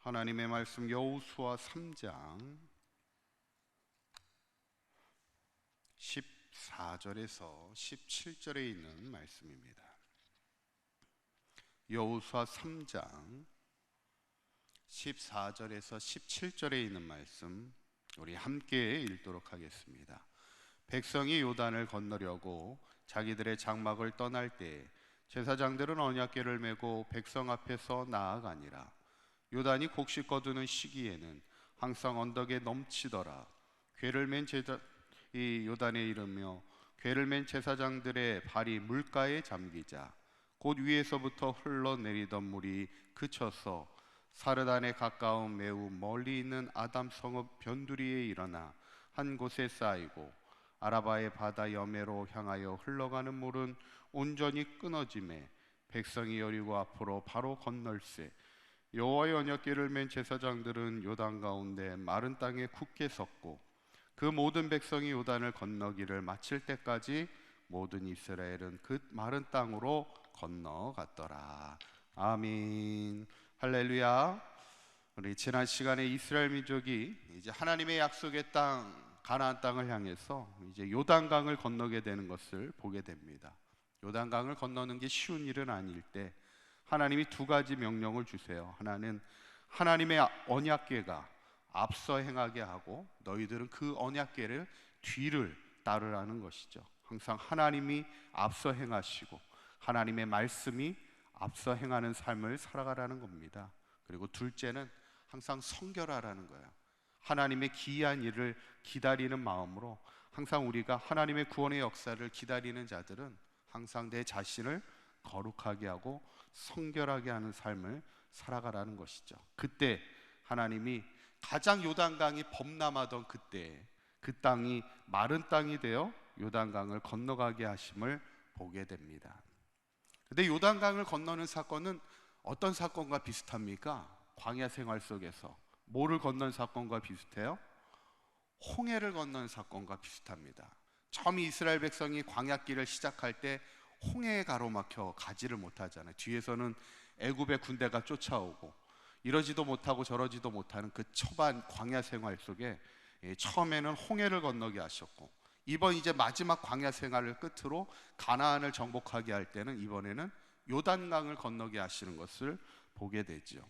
하나님의 말씀 여호수아 3장 14절에서 17절에 있는 말씀입니다. 여호수아 3장 14절에서 17절에 있는 말씀 우리 함께 읽도록 하겠습니다. 백성이 요단을 건너려고 자기들의 장막을 떠날 때 제사장들은 언약궤를 메고 백성 앞에서 나아가니라. 요단이 곡식 거두는 시기에는 항상 언덕에 넘치더라. 궤를 맨 이 요단에 이르며 궤를 맨 제사장들의 발이 물가에 잠기자 곧 위에서부터 흘러내리던 물이 그쳐서 사르단에 가까운 매우 멀리 있는 아담 성읍 변두리에 일어나 한 곳에 쌓이고 아라바의 바다 여매로 향하여 흘러가는 물은 온전히 끊어지매 백성이 여리고 앞으로 바로 건널세. 여호와의 언약궤를 맨 제사장들은 요단 가운데 마른 땅에 굳게 섰고 그 모든 백성이 요단을 건너기를 마칠 때까지 모든 이스라엘은 그 마른 땅으로 건너갔더라. 아멘. 할렐루야. 우리 지난 시간에 이스라엘 민족이 이제 하나님의 약속의 땅 가나안 땅을 향해서 이제 요단강을 건너게 되는 것을 보게 됩니다. 요단강을 건너는 게 쉬운 일은 아닐 때 하나님이 두 가지 명령을 주세요. 하나는 하나님의 언약궤가 앞서 행하게 하고 너희들은 그 언약궤를 뒤를 따르라는 것이죠. 항상 하나님이 앞서 행하시고 하나님의 말씀이 앞서 행하는 삶을 살아가라는 겁니다. 그리고 둘째는 항상 성결하라는 거예요. 하나님의 기이한 일을 기다리는 마음으로 항상 우리가 하나님의 구원의 역사를 기다리는 자들은 항상 내 자신을 거룩하게 하고 성결하게 하는 삶을 살아가라는 것이죠. 그때 하나님이 가장 요단강이 범람하던 그때 그 땅이 마른 땅이 되어 요단강을 건너가게 하심을 보게 됩니다. 근데 요단강을 건너는 사건은 어떤 사건과 비슷합니까? 광야 생활 속에서 뭐를 건넌 사건과 비슷해요? 홍해를 건넌 사건과 비슷합니다. 처음 이스라엘 백성이 광야길을 시작할 때 홍해에 가로막혀 가지를 못하잖아요. 뒤에서는 애굽의 군대가 쫓아오고 이러지도 못하고 저러지도 못하는 그 초반 광야 생활 속에 처음에는 홍해를 건너게 하셨고 이번 이제 마지막 광야 생활을 끝으로 가나안을 정복하게 할 때는 이번에는 요단강을 건너게 하시는 것을 보게 되죠.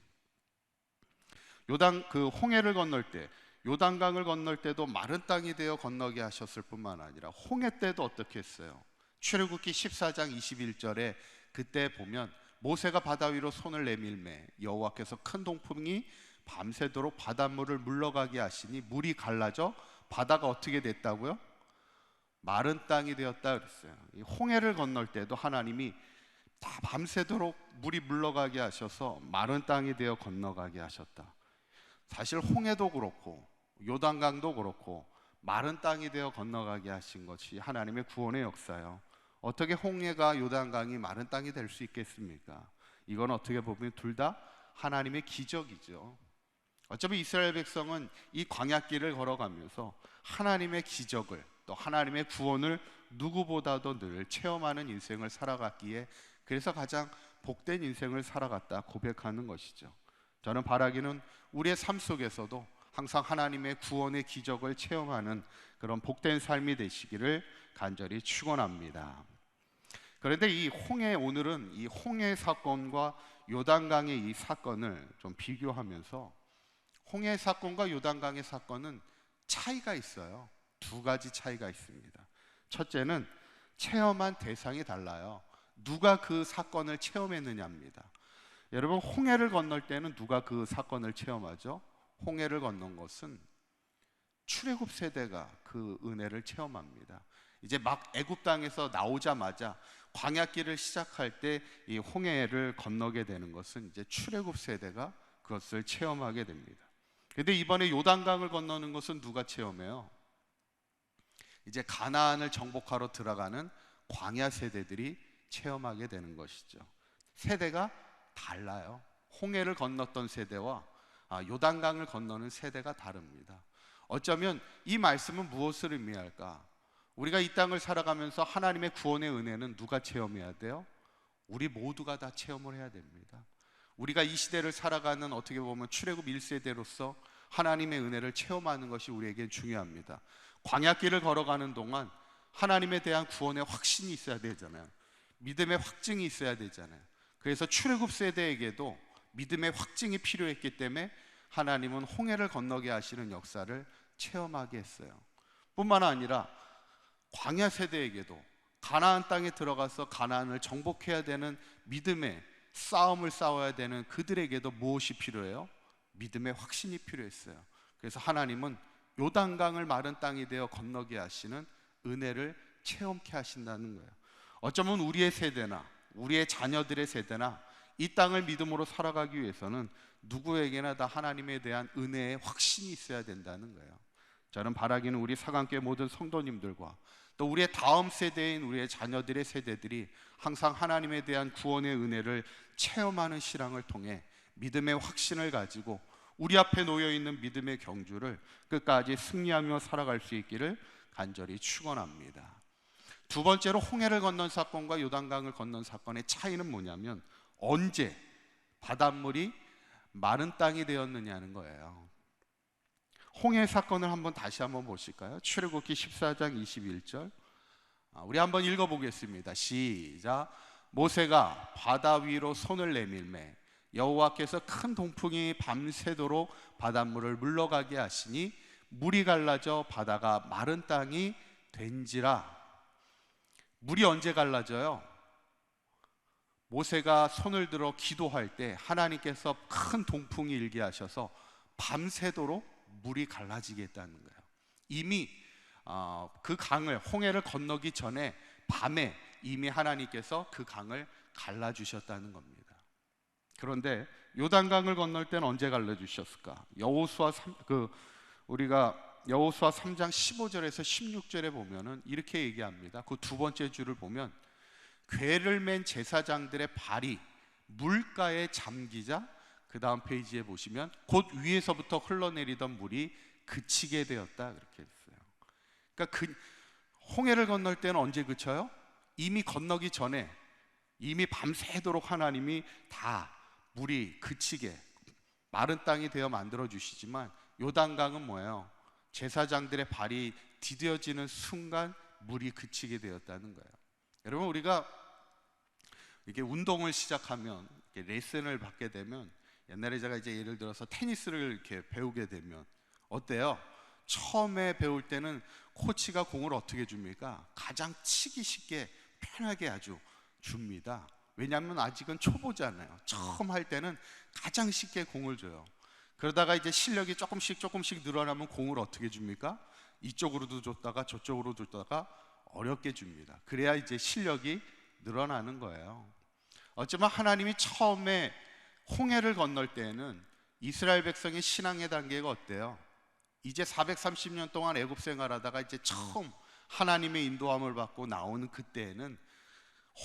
그 홍해를 건널 때 요단강을 건널 때도 마른 땅이 되어 건너게 하셨을 뿐만 아니라 홍해 때도 어떻게 했어요? 출애굽기 14장 21절에 그때 보면 모세가 바다 위로 손을 내밀매 여호와께서 큰 동풍이 밤새도록 바닷물을 물러가게 하시니 물이 갈라져 바다가 어떻게 됐다고요? 마른 땅이 되었다 그랬어요. 이 홍해를 건널 때도 하나님이 다 밤새도록 물이 물러가게 하셔서 마른 땅이 되어 건너가게 하셨다. 사실 홍해도 그렇고 요단강도 그렇고 마른 땅이 되어 건너가게 하신 것이 하나님의 구원의 역사예요. 어떻게 홍해가 요단강이 마른 땅이 될 수 있겠습니까? 이건 어떻게 보면 둘 다 하나님의 기적이죠. 어차피 이스라엘 백성은 이 광야길을 걸어가면서 하나님의 기적을 또 하나님의 구원을 누구보다도 늘 체험하는 인생을 살아갔기에 그래서 가장 복된 인생을 살아갔다 고백하는 것이죠. 저는 바라기는 우리의 삶 속에서도 항상 하나님의 구원의 기적을 체험하는 그런 복된 삶이 되시기를 간절히 축원합니다. 그런데 오늘은 이 홍해 사건과 요단강의 이 사건을 좀 비교하면서 홍해 사건과 요단강의 사건은 차이가 있어요. 두 가지 차이가 있습니다. 첫째는 체험한 대상이 달라요. 누가 그 사건을 체험했느냐입니다. 여러분, 홍해를 건널 때는 누가 그 사건을 체험하죠? 홍해를 건넌 것은 출애굽 세대가 그 은혜를 체험합니다. 이제 막 애굽 땅에서 나오자마자 광야길을 시작할 때 이 홍해를 건너게 되는 것은 이제 출애굽 세대가 그것을 체험하게 됩니다. 그런데 이번에 요단강을 건너는 것은 누가 체험해요? 이제 가나안을 정복하러 들어가는 광야 세대들이 체험하게 되는 것이죠. 세대가 달라요. 홍해를 건넜던 세대와 요단강을 건너는 세대가 다릅니다. 어쩌면 이 말씀은 무엇을 의미할까? 우리가 이 땅을 살아가면서 하나님의 구원의 은혜는 누가 체험해야 돼요? 우리 모두가 다 체험을 해야 됩니다. 우리가 이 시대를 살아가는 어떻게 보면 출애굽 1세대로서 하나님의 은혜를 체험하는 것이 우리에게 중요합니다. 광야길을 걸어가는 동안 하나님에 대한 구원의 확신이 있어야 되잖아요. 믿음의 확증이 있어야 되잖아요. 그래서 출애굽 세대에게도 믿음의 확증이 필요했기 때문에 하나님은 홍해를 건너게 하시는 역사를 체험하게 했어요. 뿐만 아니라 광야 세대에게도 가나안 땅에 들어가서 가나안을 정복해야 되는 믿음의 싸움을 싸워야 되는 그들에게도 무엇이 필요해요? 믿음의 확신이 필요했어요. 그래서 하나님은 요단강을 마른 땅이 되어 건너게 하시는 은혜를 체험케 하신다는 거예요. 어쩌면 우리의 세대나 우리의 자녀들의 세대나 이 땅을 믿음으로 살아가기 위해서는 누구에게나 다 하나님에 대한 은혜의 확신이 있어야 된다는 거예요. 저는 바라기는 우리 사강교회 모든 성도님들과 또 우리의 다음 세대인 우리의 자녀들의 세대들이 항상 하나님에 대한 구원의 은혜를 체험하는 신앙을 통해 믿음의 확신을 가지고 우리 앞에 놓여있는 믿음의 경주를 끝까지 승리하며 살아갈 수 있기를 간절히 축원합니다. 두 번째로 홍해를 건넌 사건과 요단강을 건넌 사건의 차이는 뭐냐면 언제 바닷물이 마른 땅이 되었느냐는 거예요. 홍해 사건을 다시 한번 보실까요? 출애굽기 14장 21절 우리 한번 읽어보겠습니다. 시작. 모세가 바다 위로 손을 내밀매 여호와께서 큰 동풍이 밤새도록 바닷물을 물러가게 하시니 물이 갈라져 바다가 마른 땅이 된지라. 물이 언제 갈라져요? 모세가 손을 들어 기도할 때 하나님께서 큰 동풍이 일게 하셔서 밤새도록 물이 갈라지게 했다는 거예요. 이미 그 강을 홍해를 건너기 전에 밤에 이미 하나님께서 그 강을 갈라주셨다는 겁니다. 그런데 요단강을 건널 때는 언제 갈라주셨을까? 우리가 여호수아 3장 15절에서 16절에 보면은 이렇게 얘기합니다. 그 두 번째 줄을 보면 궤를 맨 제사장들의 발이 물가에 잠기자, 그 다음 페이지에 보시면 곧 위에서부터 흘러내리던 물이 그치게 되었다, 그렇게 했어요. 그러니까 홍해를 건널 때는 언제 그쳐요? 이미 건너기 전에 이미 밤새도록 하나님이 다 물이 그치게 마른 땅이 되어 만들어 주시지만 요단강은 뭐예요? 제사장들의 발이 디뎌지는 순간 물이 그치게 되었다는 거예요. 여러분, 우리가 이렇게 운동을 시작하면 이렇게 레슨을 받게 되면, 옛날에 제가 이제 예를 들어서 테니스를 이렇게 배우게 되면 어때요? 처음에 배울 때는 코치가 공을 어떻게 줍니까? 가장 치기 쉽게 편하게 아주 줍니다. 왜냐하면 아직은 초보잖아요. 처음 할 때는 가장 쉽게 공을 줘요. 그러다가 이제 실력이 조금씩 늘어나면 공을 어떻게 줍니까? 이쪽으로도 줬다가 저쪽으로 줬다가 어렵게 줍니다. 그래야 이제 실력이 늘어나는 거예요. 어쩌면 하나님이 처음에 홍해를 건널 때에는 이스라엘 백성의 신앙의 단계가 어때요? 이제 430년 동안 애굽 생활하다가 이제 처음 하나님의 인도함을 받고 나오는 그때에는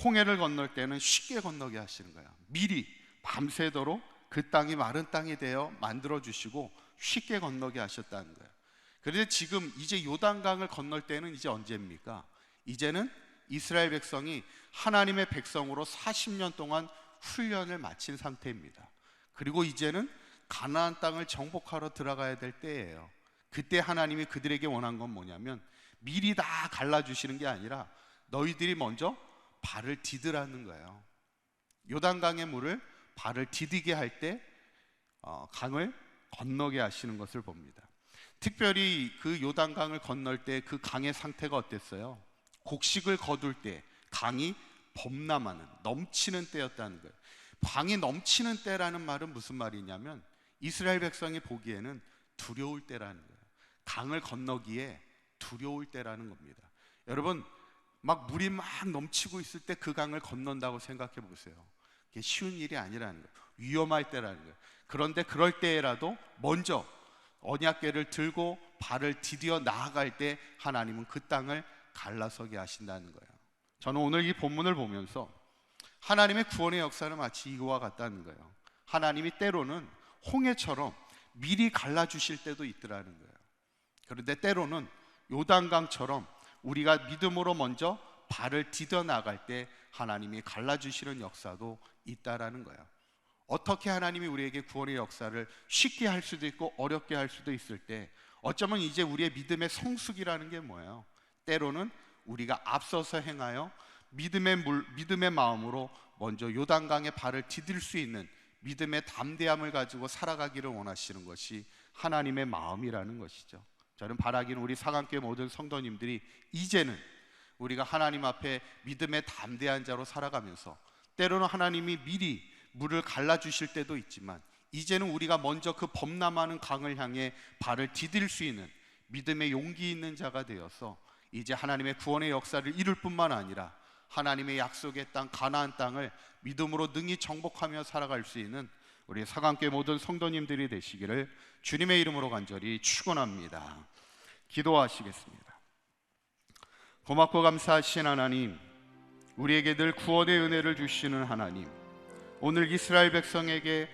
홍해를 건널 때는 쉽게 건너게 하시는 거예요. 미리 밤새도록 그 땅이 마른 땅이 되어 만들어 주시고 쉽게 건너게 하셨다는 거예요. 그런데 지금 이제 요단강을 건널 때는 이제 언제입니까? 이제는 이스라엘 백성이 하나님의 백성으로 40년 동안 훈련을 마친 상태입니다. 그리고 이제는 가나안 땅을 정복하러 들어가야 될 때예요. 그때 하나님이 그들에게 원한 건 뭐냐면 미리 다 갈라주시는 게 아니라 너희들이 먼저 발을 디드라는 거예요. 요단강의 물을 발을 디디게 할 때 강을 건너게 하시는 것을 봅니다. 특별히 그 요단강을 건널 때 그 강의 상태가 어땠어요? 곡식을 거둘 때 강이 범람하는, 넘치는 때였다는 거예요. 강이 넘치는 때라는 말은 무슨 말이냐면 이스라엘 백성이 보기에는 두려울 때라는 거예요. 강을 건너기에 두려울 때라는 겁니다. 여러분, 물이 막 넘치고 있을 때 그 강을 건넌다고 생각해 보세요. 그게 쉬운 일이 아니라는 거예요. 위험할 때라는 거예요. 그런데 그럴 때라도 먼저 언약궤를 들고 발을 디디어 나아갈 때 하나님은 그 땅을 갈라서게 하신다는 거예요. 저는 오늘 이 본문을 보면서 하나님의 구원의 역사는 마치 이거와 같다는 거예요. 하나님이 때로는 홍해처럼 미리 갈라주실 때도 있더라는 거예요. 그런데 때로는 요단강처럼 우리가 믿음으로 먼저 발을 디뎌 나갈 때 하나님이 갈라주시는 역사도 있다라는 거예요. 어떻게 하나님이 우리에게 구원의 역사를 쉽게 할 수도 있고 어렵게 할 수도 있을 때, 어쩌면 이제 우리의 믿음의 성숙이라는 게 뭐예요? 때로는 우리가 앞서서 행하여 믿음의 마음으로 먼저 요단강에 발을 디딜 수 있는 믿음의 담대함을 가지고 살아가기를 원하시는 것이 하나님의 마음이라는 것이죠. 저는 바라기는 우리 사강교회 모든 성도님들이 이제는 우리가 하나님 앞에 믿음의 담대한 자로 살아가면서, 때로는 하나님이 미리 물을 갈라주실 때도 있지만, 이제는 우리가 먼저 그 범람하는 강을 향해 발을 디딜 수 있는 믿음의 용기 있는 자가 되어서 이제 하나님의 구원의 역사를 이룰 뿐만 아니라 하나님의 약속의 땅 가나안 땅을 믿음으로 능히 정복하며 살아갈 수 있는 우리 사강교회 모든 성도님들이 되시기를 주님의 이름으로 간절히 축원합니다. 기도하시겠습니다. 고맙고 감사하신 하나님, 우리에게 늘 구원의 은혜를 주시는 하나님, 오늘 이스라엘 백성에게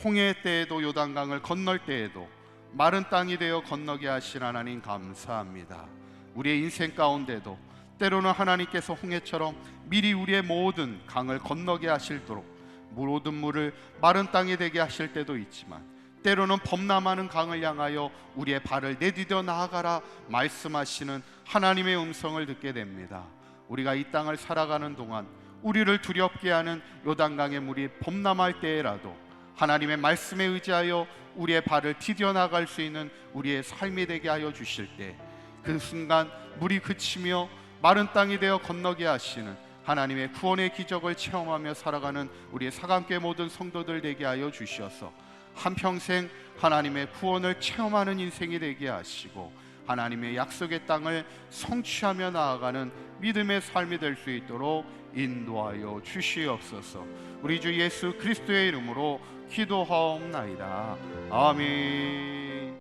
홍해 때에도 요단강을 건널 때에도 마른 땅이 되어 건너게 하신 하나님 감사합니다. 우리의 인생 가운데도 때로는 하나님께서 홍해처럼 미리 우리의 모든 강을 건너게 하실도록 모든 물을 마른 땅이 되게 하실 때도 있지만, 때로는 범람하는 강을 향하여 우리의 발을 내디뎌 나아가라 말씀하시는 하나님의 음성을 듣게 됩니다. 우리가 이 땅을 살아가는 동안 우리를 두렵게 하는 요단강의 물이 범람할 때라도 하나님의 말씀에 의지하여 우리의 발을 디뎌 나갈 수 있는 우리의 삶이 되게 하여 주실 때, 그 순간 물이 그치며 마른 땅이 되어 건너게 하시는 하나님의 구원의 기적을 체험하며 살아가는 우리의 사강교회 모든 성도들 되게 하여 주셔서 한평생 하나님의 구원을 체험하는 인생이 되게 하시고 하나님의 약속의 땅을 성취하며 나아가는 믿음의 삶이 될 수 있도록 인도하여 주시옵소서. 우리 주 예수 그리스도의 이름으로 기도하옵나이다. 아멘.